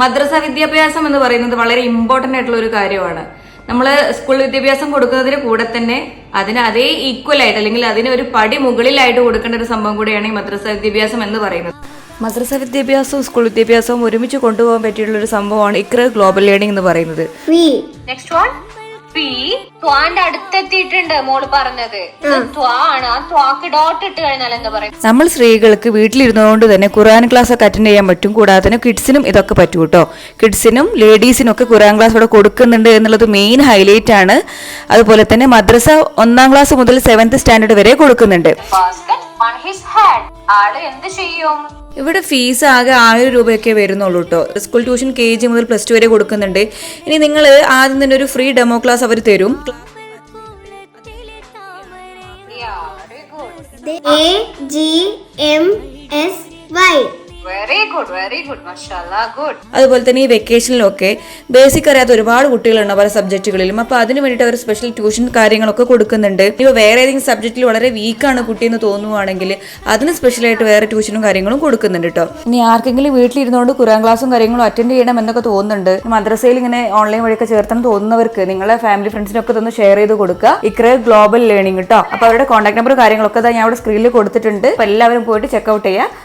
മദ്രസ വിദ്യാഭ്യാസം എന്ന് പറയുന്നത് വളരെ ഇമ്പോർട്ടന്റ് ആയിട്ടുള്ള ഒരു കാര്യമാണ്. നമ്മൾ സ്കൂൾ വിദ്യാഭ്യാസം കൊടുക്കുന്നതിന് കൂടെ തന്നെ അതിന് അതേ ഈക്വൽ ആയിട്ട് അല്ലെങ്കിൽ അതിന് ഒരു പടി മുകളിലായിട്ട് കൊടുക്കേണ്ട ഒരു സംഭവം കൂടിയാണ് ഈ മദ്രസ വിദ്യാഭ്യാസം എന്ന് പറയുന്നത്. മദ്രസ വിദ്യാഭ്യാസവും സ്കൂൾ വിദ്യാഭ്യാസവും ഒരുമിച്ച് കൊണ്ടുപോകാൻ പറ്റിയുള്ള ഒരു സംഭവമാണ് ഇക്ര ഗ്ലോബൽ ലേണിംഗ് എന്ന് പറയുന്നത്. നെക്സ്റ്റ് വൺ ത്വാന്റെ അടുത്തെത്തിയിട്ടുണ്ട് മോള് പറഞ്ഞത്. ത്വാ ആണ്. ആ ത്വാക്ക് ഡോട്ട് ഇട്ട് കഴിഞ്ഞാൽ എന്താ പറയുക? നമ്മൾ സ്ത്രീകൾക്ക് വീട്ടിലിരുന്നുകൊണ്ട് തന്നെ ഖുർആൻ ക്ലാസ് ഒക്കെ അറ്റൻഡ് ചെയ്യാൻ പറ്റും. കൂടാതെ തന്നെ കിഡ്സിനും ഇതൊക്കെ പറ്റും കേട്ടോ. കിഡ്സിനും ലേഡീസിനും ഒക്കെ ഖുർആൻ ക്ലാസ് ഇവിടെ കൊടുക്കുന്നുണ്ട് എന്നുള്ളത് മെയിൻ ഹൈലൈറ്റ് ആണ്. അതുപോലെ തന്നെ മദ്രസ 1ാം ക്ലാസ് മുതൽ 7th സ്റ്റാൻഡേർഡ് വരെ കൊടുക്കുന്നുണ്ട്. ആള് എന്ത് ചെയ്യും? ഇവിടെ ഫീസ് ആകെ 1000 രൂപയൊക്കെ വരുന്നുള്ളൂ കേട്ടോ. സ്കൂൾ ട്യൂഷൻ KG മുതൽ +2 വരെ കൊടുക്കുന്നുണ്ട്. ഇനി നിങ്ങൾ ആദ്യം തന്നെ ഒരു ഫ്രീ ഡെമോ ക്ലാസ് അവർ തരും. വെരി ഗുഡ് മാഷാഅല്ലാ ഗുഡ്. അതുപോലെ തന്നെ ഈ വെക്കേഷനിലൊക്കെ ബേസിക് അറിയാത്ത ഒരുപാട് കുട്ടികളുണ്ട് പല സബ്ജക്റ്റുകളിലും. അപ്പൊ അതിന് വേണ്ടിയിട്ട് അവർ സ്പെഷ്യൽ ട്യൂഷൻ കാര്യങ്ങളൊക്കെ കൊടുക്കുന്നുണ്ട്. ഇപ്പൊ വേറെ ഏതെങ്കിലും സബ്ജക്റ്റിൽ വളരെ വീക്കാണ് കുട്ടി എന്ന് തോന്നുവാണെങ്കിൽ അതിന് സ്പെഷ്യലായിട്ട് വേറെ ട്യൂഷനും കാര്യങ്ങളും കൊടുക്കുന്നുണ്ട് കേട്ടോ. ഇനി ആർക്കെങ്കിലും വീട്ടിലിരുന്നുകൊണ്ട് ഖുർആൻ ക്ലാസും കാര്യങ്ങളും അറ്റൻഡ് ചെയ്യണം എന്നൊക്കെ തോന്നുന്നുണ്ട്, മദ്രസയിൽ ഇങ്ങനെ ഓൺലൈൻ വഴിയൊക്കെ ചേർത്തണം തോന്നുന്നവർക്ക് നിങ്ങളെ ഫാമിലി ഫ്രണ്ട്സിനൊക്കെ ഒന്ന് ഷെയർ ചെയ്ത് കൊടുക്കുക. ഇക്ര ഗ്ലോബൽ ലേണിംഗ് കേട്ടോ. അപ്പൊ അവരുടെ കോൺടാക്ട് നമ്പർ കാര്യങ്ങളൊക്കെ ഞാൻ അവിടെ സ്ക്രീനിൽ കൊടുത്തിട്ടുണ്ട്. അപ്പൊ എല്ലാവരും പോയിട്ട് ചെക്കൗട്ട് ചെയ്യുക.